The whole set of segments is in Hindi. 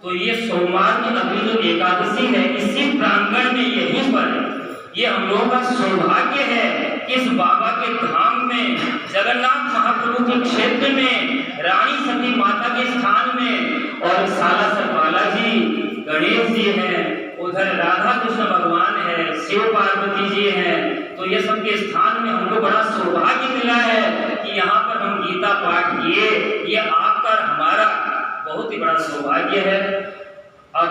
तो ये सोमवार की अभी जो एकादशी है इसी प्रांगण में यहीं पर ये हम लोगों का सौभाग्य है कि इस बाबा के धाम में, जगन्नाथ महाप्रभु के क्षेत्र में, रानी सती माता के स्थान में, और सालासर बालाजी, गणेश जी हैं, उधर राधा कृष्ण भगवान है, शिव पार्वती जी हैं। तो ये सब के स्थान में हमको बड़ा सौभाग्य मिला है कि यहाँ पर हम गीता पाठ किए। ये आपका और हमारा बहुत ही बड़ा सौभाग्य है। अब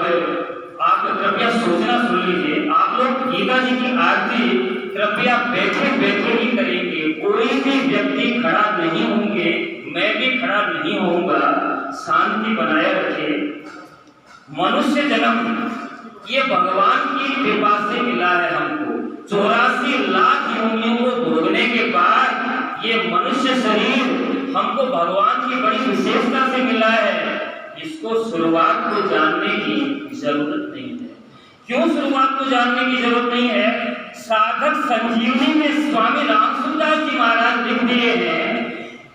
आप कृपया सोचना सुन लीजिए, आप लोग गीता जी की आरती कृपया बैठे बैठे ही करेंगे, कोई भी व्यक्ति खड़ा नहीं होंगे, मैं भी खड़ा नहीं होऊंगा। शांति बनाए रखे। मनुष्य जन्म ये भगवान की कृपा से मिला है हमको। 84 लाख योनियों को भोगने के बाद ये मनुष्य शरीर हमको भगवान की बड़ी विशेषता से मिला है। इसको शुरुआत को जानने की जरूरत नहीं है। क्यों शुरुआत को जानने की जरूरत नहीं है? साधक संजीवनी में स्वामी रामसुंदर जी महाराज लिख दिए हैं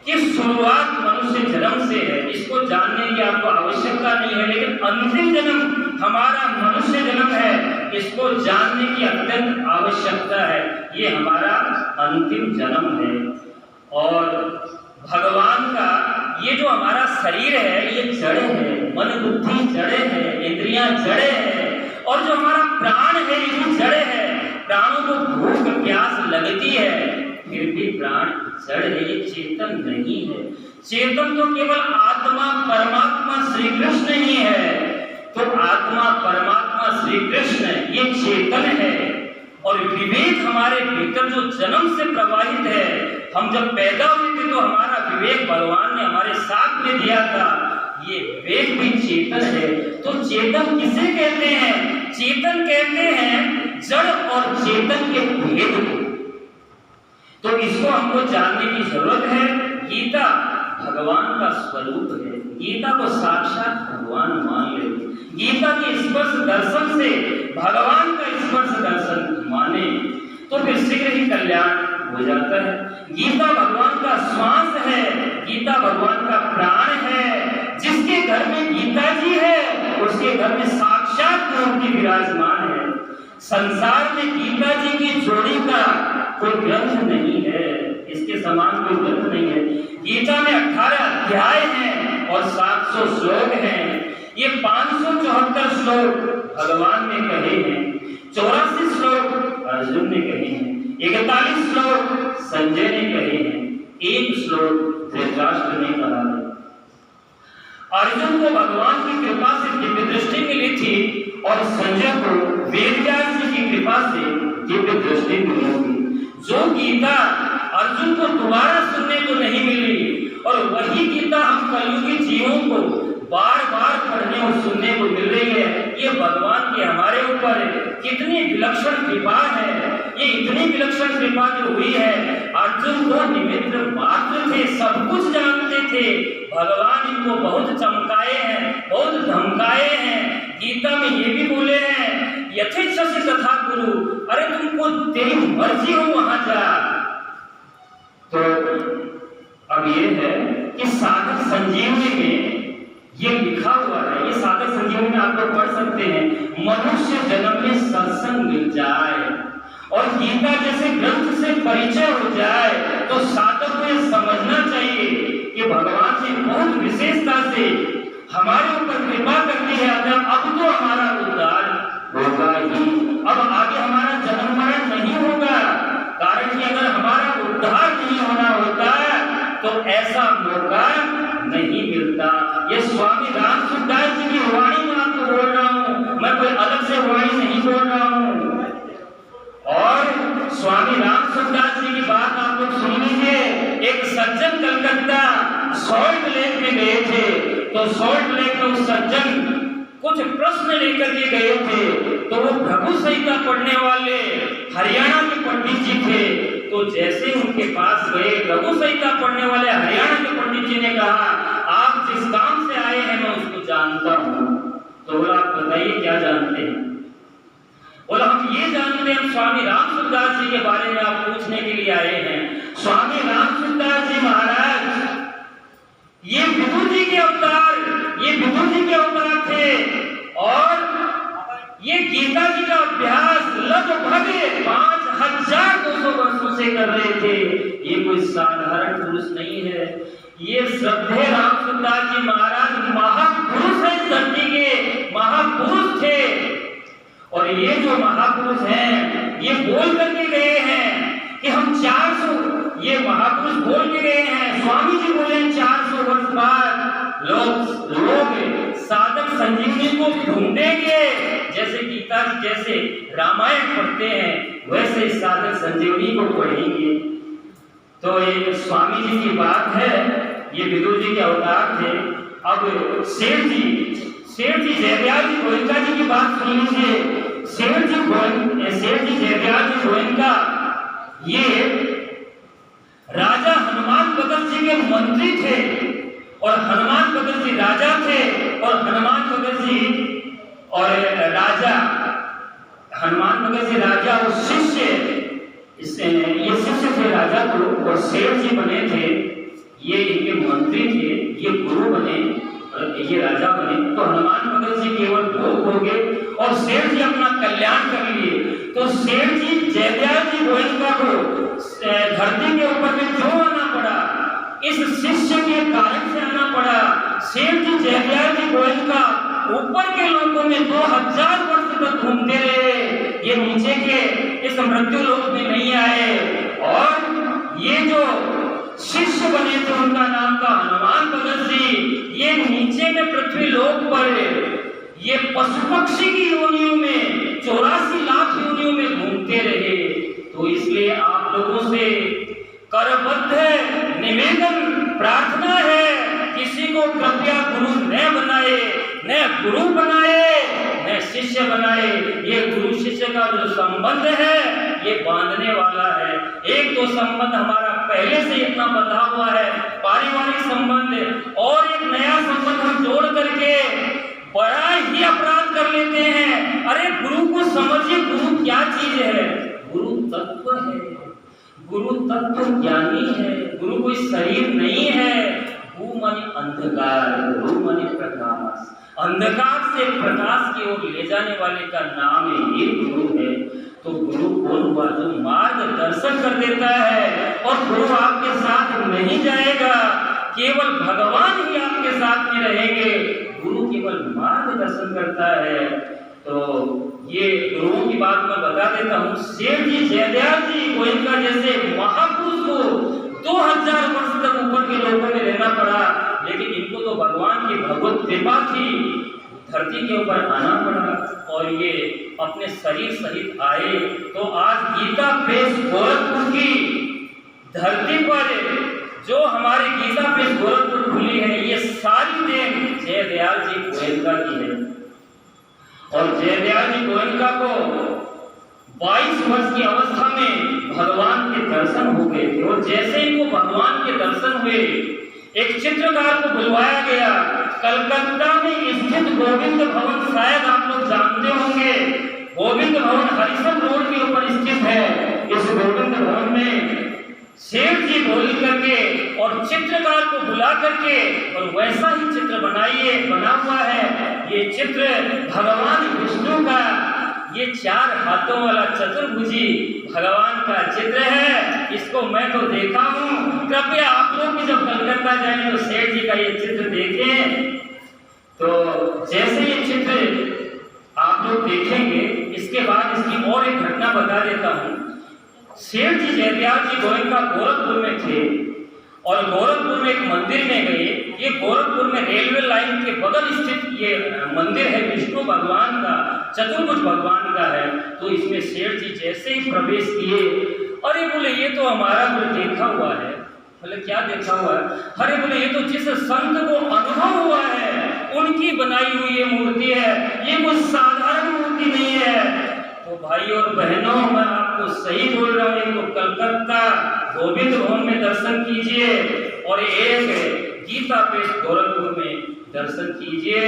कि शुरुआत मनुष्य जन्म से है, इसको जानने की आपको आवश्यकता नहीं है। लेकिन अंतिम जन्म हमारा मनुष्य जन्म है, इसको जानने की अत्यंत आवश्यकता है। ये हमारा अंतिम जन्म है। और भगवान का ये जो हमारा शरीर है ये जड़ है, मन बुद्धि जड़े है, इंद्रियां जड़े है, और जो हमारा प्राण है ये जड़ है। प्राणों को भूख प्यास लगती है, फिर भी प्राण जड़ है, ये चेतन नहीं है। चेतन तो केवल आत्मा परमात्मा श्री कृष्ण ही है। तो आत्मा परमात्मा श्री कृष्ण ये चेतन है। और विवेक हमारे भीतर जो जन्म से प्रवाहित है, हम जब पैदा हुए थे तो हमारा विवेक भगवान ने हमारे साथ में दिया था। ये विवेक भी चेतन है। तो चेतन किसे कहते हैं? चेतन कहते हैं जड़ और चेतन के भेद को। तो इसको हमको जानने की जरूरत है। गीता भगवान का स्वरूप है। गीता को साक्षात भगवान मान ले। गीता के स्पर्श दर्शन से भगवान का स्पर्श दर्शन माने तो फिर शीघ्र ही कल्याण हो जाता है। गीता भगवान का श्वास है, गीता भगवान का प्राण है। जिसके घर में गीता जी है उसके घर में साक्षात मूर्ति विराजमान है। संसार में गीता जी की जोड़ी का कोई ग्रंथ नहीं है, इसके समान कोई ग्रंथ नहीं है। गीता में 18 अध्याय हैं और 700 श्लोक हैं। ये 574 श्लोक भगवान ने कहे हैं, 84 श्लोक अर्जुन ने कहे हैं, 41 श्लोक संजय ने कहे हैं, 1 श्लोक धृतराष्ट्र ने कहा है। अर्जुन को भगवान की कृपा से दिव्य दृष्टि मिली थी और संजय को वेदव्यास जी की कृपा से दिव्य दृष्टि मिली थी। जो गीता अर्जुन को दोबारा सुनने को नहीं मिली और वही गीता हम कलयुगी जीवों को बार बार पढ़ने और सुनने को मिल रही है। ये भगवान की हमारे ऊपर कितनी विलक्षण कृपा है। ये इतनी विलक्षण कृपा जो हुई है, अर्जुन तो निमित्त मात्र थे, सब कुछ जानते थे। भगवान इनको बहुत चमकाए हैं, बहुत धमकाए हैं। गीता में ये भी बोले हैं यथेच्छसि तथा कुरु, अरे तुमको तेरी मर्जी हो वहां जा। तो अब ये है कि साधक संजीवनी में ये लिखा हुआ है, ये साधक संजीवनी में आप लोग पढ़ सकते हैं, मनुष्य जन्म में सत्संग मिल जाए और गीता जैसे ग्रंथ से परिचय हो जाए तो साधक को ये समझना चाहिए कि भगवान ने बहुत विशेषता से हमारे ऊपर कृपा करनी है। अब तो हमारा उद्धार होगा ही, अब आगे हमारा जन्म मरण नहीं होगा। कारण कि अगर हमारा उद्धार नहीं होना होता तो ऐसा मौका नहीं मिलता। ये स्वामी रामसुंदर जी की वाणी में आपको बोल रहा हूँ, मैं कोई अलग से वाणी नहीं बोल रहा हूँ। और स्वामी रामसुंदर जी की बात आप लोग सुन लीजिए। एक सज्जन कलकत्ता सॉल्ट लेक में गए थे, तो सॉल्ट लेक में उस सज्जन कुछ प्रश्न लेकर के गए थे। तो वो प्रभु संहिता पढ़ने वाले हरियाणा के पंडित जी थे। तो जैसे उनके पास गए, प्रभु संहिता पढ़ने वाले हरियाणा के पंडित जी ने कहा आप जिस काम से आए हैं मैं उसको जानता हूँ। तो बोला आप बताइए क्या जानते हैं? बोला हम ये जानते हैं, स्वामी रामसुंदर जी के बारे में आप पूछने के लिए आए हैं। स्वामी रामसुंदर जी महाराज ये विभू जी के अवतार थे। लोग साधक संजीवनी को ढूंढेंगे, जैसे गीता जैसे रामायण पढ़ते हैं वैसे साधक संजीवनी को पढ़ेंगे। तो ये स्वामी जी की बात है, ये विदुर जी के अवतार थे। अब सेठ जी जयदयाल जी गोयनका जी की बात सुन लीजिए। सेठ जी जयदयाल जी गोयनका ये राजा हनुमान भगत जी के मंत्री थे, और हनुमान भगत जी राजा थे, और हनुमान भगत जी राजा और शिष्य, ये शिष्य थे राजा को, और सेठ जी बने थे, ये इनके मंत्री थे, ये गुरु बने, ये राजा बने। तो हनुमान भगत जी केवल भोग हो गए और सेठ जी अपना कल्याण कर लिए। तो सेठ जी जयदयाल जी गोयनका को धरती के ऊपर में क्यों आना पड़ा? इस शिष्य के कारण से आना पड़ा। सेठ जी जयदयाल जी गोयनका ऊपर के लोगों में 2000 वर्ष तक घूमते रहे, ये नीचे के इस मृत्यु लोक में नहीं आए। और ये जो शिष्य बने थे उनका नाम था हनुमान भगत जी, ये नीचे में पृथ्वी लोक पर ये पशु पक्षी की योनियों में 84 लाख योनियों में घूमते रहे। तो इसलिए आप लोगों से करबद्ध निवेदन प्रार्थना है, किसी को कृपया गुरु न बनाए, न गुरु बनाए, न शिष्य बनाए। ये गुरु शिष्य का जो संबंध है ये बांधने वाला है। एक तो संबंध हमारा पहले से इतना बंधा हुआ है, पारिवारिक संबंध, और एक नया संबंध हम जोड़ करके बड़ा ही अपराध कर लेते हैं। अरे गुरु को समझिए, गुरु क्या चीज है? गुरु तत्व है, गुरु तत्व ज्ञानी है, गुरु कोई शरीर नहीं है। गुरु माने अंधकार, गुरु माने प्रकाश, अंधकार से प्रकाश की ओर ले जाने वाले का नाम ही गुरु है। तो गुरु कौन हुआ? जो मार्गदर्शन कर देता है। और गुरु आपके साथ नहीं जाएगा, केवल भगवान ही आपके साथ में रहेंगे। गुरु केवल मार्गदर्शन करता है। तो ये गुरुओं की बात मैं बता देता हूँ। सेठ जी जयदयाल जी गोयनका जैसे महापुरुष को 2000 वर्ष तक ऊपर के लोगों में रहना पड़ा, लेकिन इनको तो भगवान की भगवत कृपा थी, धरती के ऊपर आना पड़ा और ये अपने शरीर सहित आए। तो आज गीता प्रेस गोरखपुर की धरती पर जो हमारी गीता प्रेस गोरखपुर खुली है, ये सारी देन जयदयाल जी गोयनका की है। और जयदयाल जी गोयनका को 22 वर्ष की अवस्था में भगवान के दर्शन हो गए थे। और जैसे इनको भगवान के दर्शन हुए, एक चित्रकार को बुलवाया गया। कलकत्ता में स्थित गोविंद भवन, शायद आप लोग जानते होंगे, गोविंद भवन हरिशन रोड के ऊपर स्थित है। इस गोविंद भवन में सेठ जी बोल करके और चित्रकार को बुला करके और वैसा ही चित्र बना हुआ है। ये चित्र भगवान विष्णु का, ये 4 हाथों वाला चतुर्भुजी भगवान का चित्र है। इसको मैं तो देखा हूँ, कृपया आप लोग भी जब कलकत्ता जाएं तो सेठ जी का ये चित्र देखें। तो जैसे ये चित्र आप लोग देखेंगे, इसके बाद इसकी और एक घटना बता देता हूँ। सेठ जी जयदयाल जी गोयनका गोरखपुर में थे और गोरखपुर में एक मंदिर में गए। ये गोरखपुर में रेलवे लाइन के बगल स्थित ये मंदिर है, विष्णु भगवान का, चतुर्भुज भगवान का है। तो इसमें सेठ जी जैसे ही प्रवेश किए, अरे बोले ये तो हमारा बोले देखा हुआ है। बोले क्या देखा हुआ है? अरे बोले ये तो जिस संत को अनुभव हुआ है उनकी बनाई हुई ये मूर्ति है, ये कोई साधारण मूर्ति नहीं है। तो भाई और बहनों, मैं आपको सही बोल रहा हूँ, तो कलकत्ता गोविंद भवन में दर्शन कीजिए और एक गीता प्रेस गोरखपुर में दर्शन कीजिए।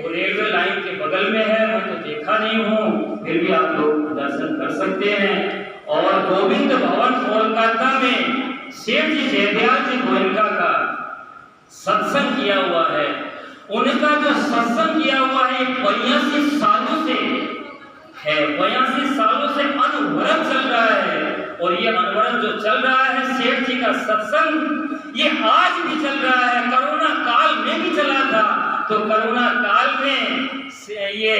वो रेलवे लाइन के बगल में है, मैं तो देखा नहीं हूँ, फिर भी आप लोग दर्शन कर सकते हैं। और गोविंद भवन कोलकाता में सेठ जी जयदयाल जी गोयनका का सत्संग किया हुआ है। उनका जो सत्संग किया हुआ है 82 सालों से है, 82 सालों से अनवरत चल रहा है। और ये अनवरत जो चल रहा है सेठ जी का सत्संग, ये आज भी चल रहा है। कोरोना काल में भी चला था। तो कोरोना काल में ये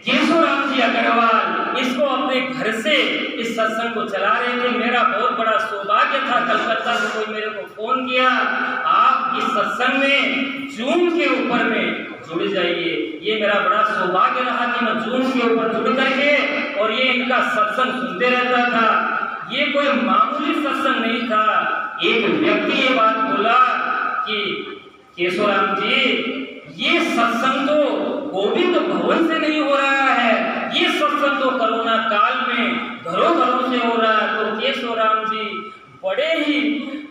केशवराम जी अग्रवाल इसको अपने घर से इस सत्संग को चला रहे थे। मेरा बहुत बड़ा सौभाग्य था, कलकत्ता से कोई मेरे को फोन किया, आप इस सत्संग में जूम के ऊपर में जुड़ जाइए। ये मेरा बड़ा सौभाग्य रहा कि मैं जूम के ऊपर जुड़ करके और ये इनका सत्संग सुनते रहता था। ये कोई मामूली सत्संग नहीं था। एक व्यक्ति ये बात बोला कि केशवराम जी, ये सत्संग तो गोविंद भवन से नहीं हो रहा है, ये सत्संग तो कोरोना काल में घरों घरों से हो रहा है। तो केशवराम जी बड़े ही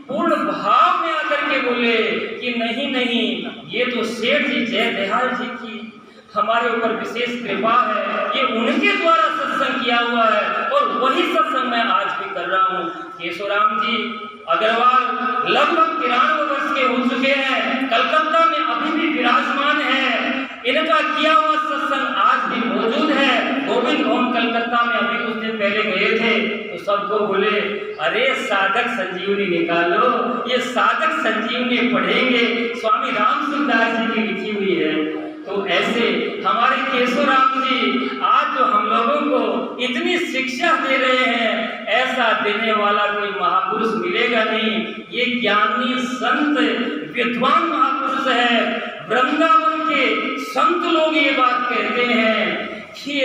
पूर्ण भाव में आकर के बोले कि नहीं नहीं, ये तो सेठ जी जयदयाल जी की हमारे ऊपर विशेष कृपा है, ये उनके द्वारा सत्संग किया हुआ है और वही सत्संग मैं आज भी कर रहा हूँ। केशवराम जी अग्रवाल लगभग 93 वर्ष के हो चुके हैं, कलकत्ता में अभी भी विराजमान है। इनका किया हुआ सत्संग आज भी मौजूद है। गोविंद भवन कलकत्ता में अभी कुछ दिन पहले गए थे तो सबको बोले, अरे साधक संजीवनी निकालो, ये साधक संजीवनी पढ़ेंगे, स्वामी रामसुंदर जी की लिखी हुई है। तो ऐसे हमारे केशवराम जी आज जो हम लोगों को इतनी शिक्षा दे रहे हैं, ऐसा देने वाला कोई महापुरुष मिलेगा नहीं। ये ज्ञानी संत विद्वान महापुरुष है। वृंदावन के संत लोग ये बात कहते हैं कि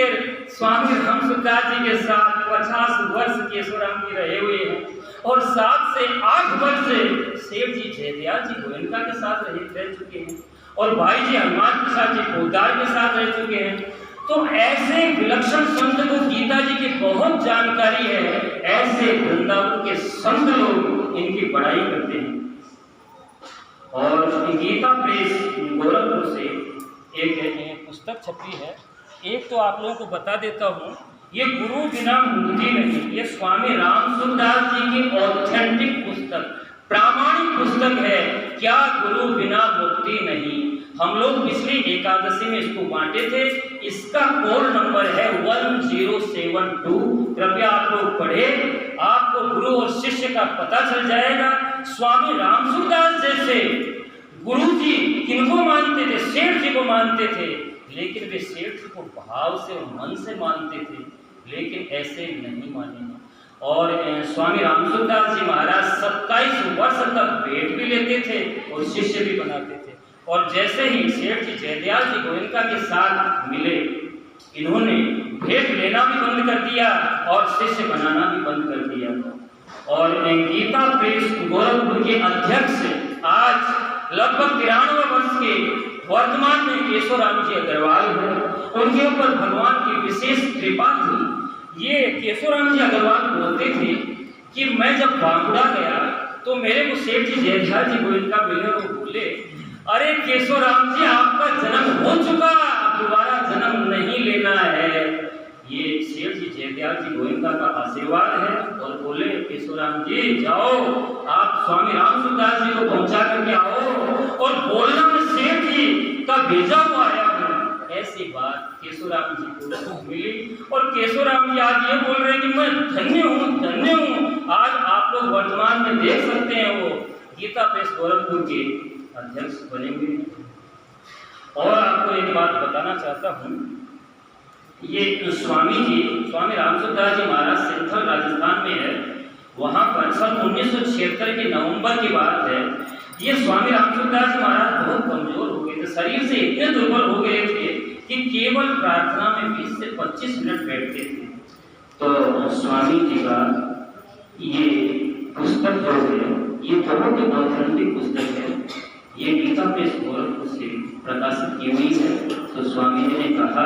स्वामी रामसुंदर जी के साथ 50 वर्ष केशवराम जी रहे हुए हैं और 7 से 8 वर्ष सेठ जी जयदयाल जी गोयनका के साथ रह चुके हैं और भाई जी हनुमान प्रसाद जी पोदार के साथ रह चुके हैं। तो ऐसे विलक्षण संत को गीता जी की बहुत जानकारी है। ऐसे वृंदावन के संत लोग इनकी बड़ाई करते हैं। और गीता प्रेस गोरखपुर से एक पुस्तक छपी है। एक तो आप लोगों को बता देता हूँ, ये गुरु बिना मुक्ति नहीं, ये स्वामी रामसुंदर जी की ऑथेंटिक पुस्तक, प्रामाणिक पुस्तक है। क्या गुरु बिना मुक्ति नहीं। हम लोग पिछली एकादशी में इसको बांटे थे। इसका कोड नंबर है 1072। कृपया आप लोग पढ़े, आपको गुरु और शिष्य का पता चल जाएगा। स्वामी रामसुंदर जैसे गुरु जी किनको मानते थे? सेठ जी को मानते थे, लेकिन वे सेठ जी को भाव से और मन से मानते थे, लेकिन ऐसे नहीं माने। और स्वामी रामसुंदर जी महाराज 27 वर्ष तक भेंट भी लेते थे और शिष्य भी बनाते थे। और जैसे ही सेठ जी जयदयाल जी गोयनका के साथ मिले, इन्होंने भेंट लेना भी बंद कर दिया और शिष्य बनाना भी बंद कर दिया। और गीता प्रेस गोरखपुर के अध्यक्ष आज लगभग 93 वर्ष के वर्तमान में केशवराम जी अग्रवाल हैं। उनके ऊपर भगवान की विशेष कृपा थी। ये केशवराम जी अग्रवाल बोलते थे कि मैं जब बांकुड़ा गया तो मेरे को सेठ जी जयदयाल जी गोयनका मिले और बोले, अरे केशवराम जी आपका जन्म हो चुका, दोबारा जन्म नहीं लेना है। ये सेठ जी जयदयाल जी गोयनका का आशीर्वाद है। और बोले, केशवराम जी जाओ, आप स्वामी रामसुंदर जी को पहुंचा करके आओ और बोलना मैं सेठ जी का भेजा हुआ आया हूँ। ऐसी बात केशवराम जी को मिली और केशवराम जी आज ये बोल रहे हैं कि मैं धन्य हूँ, धन्य हूँ। आज आप लोग वर्तमान में देख सकते हैं वो गीता प्रेस गोरखपुर के अध्यक्ष बने हुए। और आपको एक बात बताना चाहता हूँ, ये स्वामी रामसुंदर जी महाराज सिंथल राजस्थान में है। वहाँ पर सन 1976 के नवंबर की बात है। ये स्वामी रामसुंदर जी महाराज बहुत कमजोर हो गए थे, शरीर से इतने दुर्बल हो गए थे कि केवल प्रार्थना में 20 से 25 मिनट बैठते थे। तो स्वामी जी का ये पुस्तक जो है, ये बहुत ही ऑथेंटिक पुस्तक है। ये गीता प्रेस गोरखपुर से प्रकाशित की हुई है। तो स्वामी जी ने कहा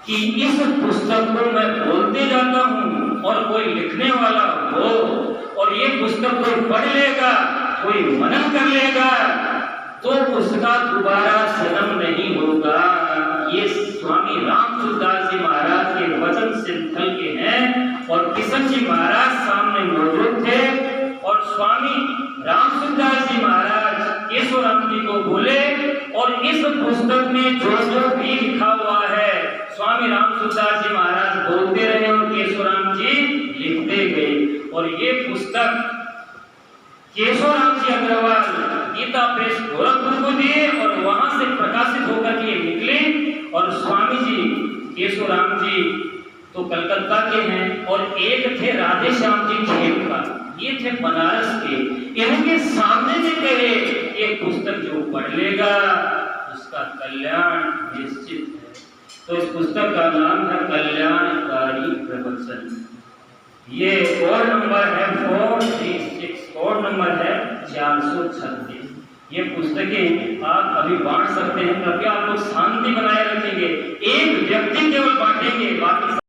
कि इस पुस्तक को मैं बोलते जाता हूँ और कोई लिखने वाला हो और ये पुस्तक कोई पढ़ लेगा, कोई मनन कर लेगा, तो उसका दोबारा जन्म नहीं होगा। ये स्वामी रामसुंदर जी महाराज के वचन सिंथल के हैं और किशन जी महाराज सामने मौजूद थे। और स्वामी रामसुंदर जी महाराज केशवराम जी को बोले, और इस पुस्तक में जो जो भी लिखा हुआ है स्वामी रामसुंदर जी महाराज बोलते रहे और केशवराम जी लिखते गए। और ये पुस्तक केशवराम जी अग्रवाल गीता प्रेस गोरखपुर को दिए और वहां से प्रकाशित होकर के निकले। और स्वामी जी केशवराम जी तो कलकत्ता के हैं और एक थे राधे श्याम जी खेमका, ये थे बनारस के। इनके सामने से कहे ये पुस्तक जो पढ़ लेगा उसका कल्याण निश्चित है। तो इस पुस्तक का नाम है कल्याणकारी प्रवचन। ये कोड नंबर है 436, कोड नंबर है 436। ये पुस्तकें आप अभी बांट सकते हैं। कृपया आप लोग शांति बनाए रखेंगे, एक व्यक्ति केवल बांटेंगे, बाकी